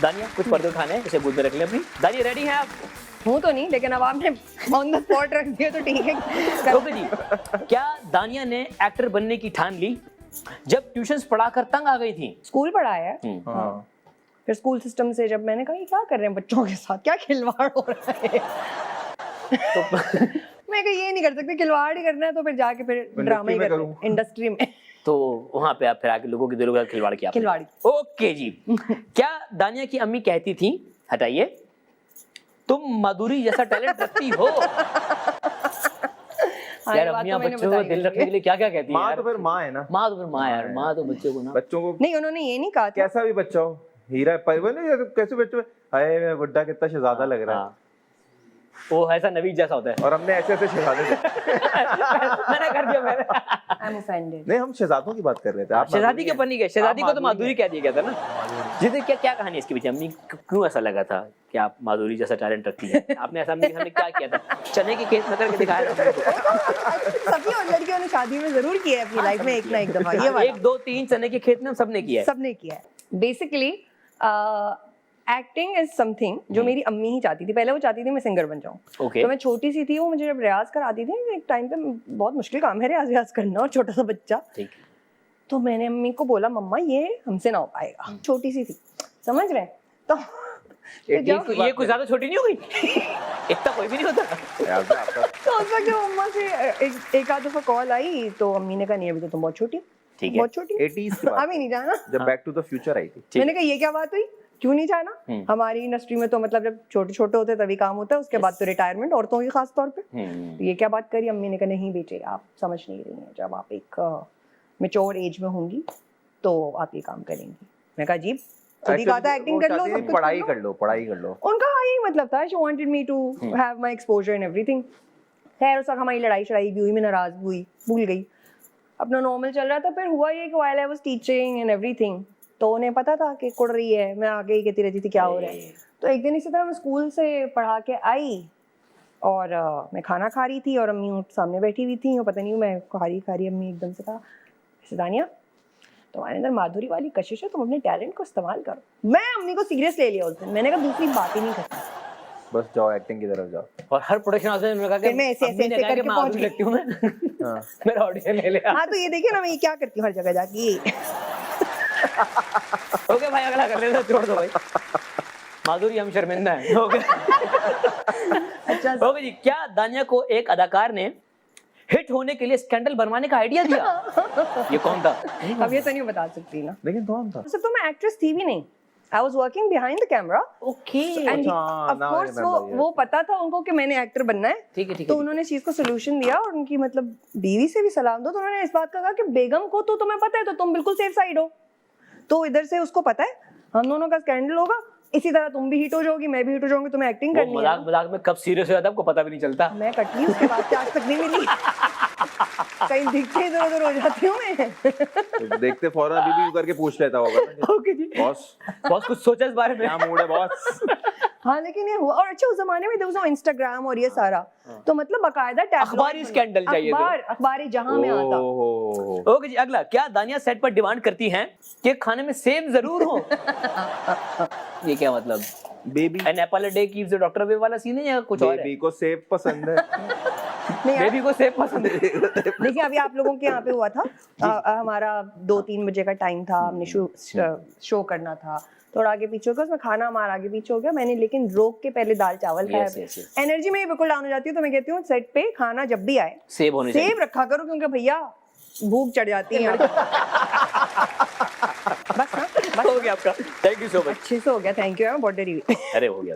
दानिया कुछ पर्दे उठाने हैं, उसे गोद में रख ले अपनी। दानिया रेडी हैं आप? हूँ तो नहीं, लेकिन अब आपने ऑन द स्पॉट रख दिया तो ठीक है। ओके जी, क्या दानिया ने एक्टर बनने की ठान ली जब ट्यूशंस पढ़ाकर तंग आ गई थी? स्कूल पढ़ाया है, हाँ। फिर स्कूल सिस्टम से जब मैंने कहा ये क्या कर रहे हैं बच्चों के साथ, क्या खिलवाड़ हो रहा है, तो मैं कहा ये नहीं कर सकते, खिलवाड़ ही करना है तो फिर जाके फिर ड्रामा ही करूँ इंडस्ट्री में। तो वहां पे आप फिर आके लोगों के दिलों का खिलवाड़ किया आपने। खिलवाड़ी। ओके जी, क्या दानिया की अम्मी कहती थी, हटाइए, तुम माधुरी जैसा टैलेंट रखती हो? यार अम्मियां बच्चों को दिल रखने के लिए क्या क्या कहती है? माँ तो फिर माँ है ना। माँ तो फिर माँ यार, माँ तो बच्चों को ना, बच्चों को नहीं, उन्होंने ये नहीं कहा था। कैसा भी बच्चा हो, हीरा परिवार नहीं, कैसे बच्चे हाय मैं बुड्ढा कितना शहजादा लग रहा है, हाँ। वो ऐसा नवीद जैसा होता है। और हमने ऐसे ऐसे शहजादे थे। मैंने कर दिया मैंने। I am offended. नहीं, हम शहजादों की बात कर रहे थे। आप शहजादी के ऊपर नहीं गए, शहजादी को तो आप माधुरी कह दिया गया था ना। जिसे क्या क्या कहानी है इसके पीछे? अम्मी क्यों ऐसा लगा था कि आप माधुरी जैसा टैलेंट रखती है? आपने ऐसा अम्मी के सामने क्या किया था? चने के खेत में करके दिखाया था? सभी और लड़कियों ने शादी में जरूर किया है अपनी लाइफ में एक ना एक दफा, ये वाला 1 2 3 चने के खेत में हम सबने किया है। सबने किया है। बेसिकली एक्टिंग इज समथिंग जो मेरी अम्मी ही चाहती थी। पहले वो चाहती थी मैं सिंगर बन जाऊं। ओके। तो मैं छोटी सी थी, वो मुझे जब रियाज कराती थी, एक टाइम पे बहुत मुश्किल काम है रियाज करना, और छोटा सा बच्चा, ठीक। तो मैंने अम्मी को बोला मम्मा ये हमसे ना हो पाएगा। छोटी सी थी, समझ रहे हैं? तो ये कुछ ज्यादा छोटी नहीं हो गई? इतना कोई भी नहीं होता। याद है आपका? तो उस वक्त जब मम्मा से एक आध दफा कॉल आई तो अम्मी ने कहा नहीं अभी तो तुम बहुत छोटी हो, ठीक है। बहुत छोटी हो, 80s की बात, अभी नहीं जाना। जब बैक टू द फ्यूचर आई थी। मैंने कहा ये क्या बात हुई, क्यों नहीं जाना? हमारी इंडस्ट्री में तो मतलब जब छोटे छोटे होते तभी काम होता है, उसके बाद तो रिटायरमेंट, औरतों की खास तौर पे। तो ये क्या बात करी? अम्मी ने कहा नहीं बेटे आप समझ नहीं रही हैं, जब आप एक मैच्योर एज में होंगी तो आप ये काम करेंगी। मैं कहा जी खुद ही कहा था एक्टिंग कर लो, सब कुछ पढ़ाई कर लो, पढ़ाई कर लो। उनका यही मतलब था, she wanted me to have my exposure and everything. खैर उस वक्त हमारी लड़ाई शड़ाई भी हुई, मैं नाराज हुई, भूल गई, अपना नॉर्मल चल रहा था। फिर हुआ ये कि while I was teaching and everything, तो उन्हें पता था कि कुड़ रही है, मैं आगे ही कहती रहती थी क्या हो रहा है। तो एक दिन इसी तरह मैं स्कूल से पढ़ा के आई और मैं खाना खा रही थी और अम्मी सामने बैठी हुई थी, और पता नहीं मैं खा रही अम्मी एकदम से कहा दानिया तुम्हारे अंदर माधुरी वाली कशिश है, तुम अपने टैलेंट को इस्तेमाल करो। मैं अम्मी को सीरियस ले लिया उस दिन, मैंने कहा दूसरी बात ही नहीं करती, बस जाओ एक्टिंग की तरफ जाओ। और हर प्रोडक्शन हाउस में कहा फिर मैं ऐसे ऐसे करके पहुंच गई। लगती हूं मैं। हाँ। मेरा ऑडिशन ले लिया। हाँ तो ये देखिए ना मैं ये क्या करती हूँ हर जगह जाके। ओके भाई अगला कर लेते, छोड़ दो भाई। माधुरी हम शर्मिंदा हैं। ओके। अच्छा ओके जी, क्या दानिया को एक अदाकार ने हिट होने के लिए स्कैंडल बनवाने का आइडिया दिया? ये कौन था? अब ये तो नहीं बता सकती ना, लेकिन कौन था? सिर्फ तो मैं एक्ट्रेस थी भी नहीं, I was working behind the camera. Okay. End of course वो पता था उनको कि मैंने एक्टर बनना है। ठीक है, ठीक है। तो उन्होंने इस चीज को सोल्यूशन दिया, और उनकी मतलब बीवी से भी सलाम दो, तो उन्होंने इस बात का कहा कि बेगम को तो तुम्हें पता है, तो तुम बिल्कुल सेफ साइड हो, तो इधर से उसको पता है हम दोनों का स्कैंडल होगा, इसी तरह तुम भी हिट हो जाओगी, मैं भी हिट हो जाऊंगी, तुम्हें एक्टिंग करनी है। मजाक मजाक में कब सीरियस हो जाता है आपको पता भी नहीं चलता। मैं कटली उसके बाद से आज तक नहीं मिली। कहीं दिखते इधर उधर हो जाती हूँ मैं। तो देखते फौरन अभी भी करके पूछ लेता होगा ना, ओके जी। बॉस बॉस कुछ सोचा इस बारे में? क्या मूड है बॉस? हाँ लेकिन ये हुआ, और अच्छा उस जमाने में देखो इंस्टाग्राम और ये सारा, तो मतलब बाकायदा अखबारी स्कैंडल चाहिए तो। अखबारी जहां में आता। ओके जी, अगला, क्या दानिया सेट पर डिमांड करती हैं कि खाने में सेब जरूर हो? ये क्या मतलब? Baby an apple a day keeps the doctor away वाला सीन है या कुछ और है? बेबी को सेब पसंद है। नहीं यार, बेबी को सेब पसंद है। देखिए अभी आप लोगों के यहाँ पे हुआ था, हमारा 2-3 बजे का टाइम था, हमने शो करना था, थोड़ा आगे पीछे हो गया, उसमें खाना हमारा आगे पीछे हो गया, मैंने लेकिन रोक के पहले दाल चावल खाया। एनर्जी में बिल्कुल डाउन हो जाती है, तो मैं कहती हूँ सेट पे खाना जब भी आए सेब होने चाहिए। सेब रखा करो, क्योंकि भैया भूख चढ़ जाती है। बस ना, बस हो गया आपका। Thank you so much. अच्छे से हो गया, थैंक यू, बहुत डरी हुई। अरे हो गया।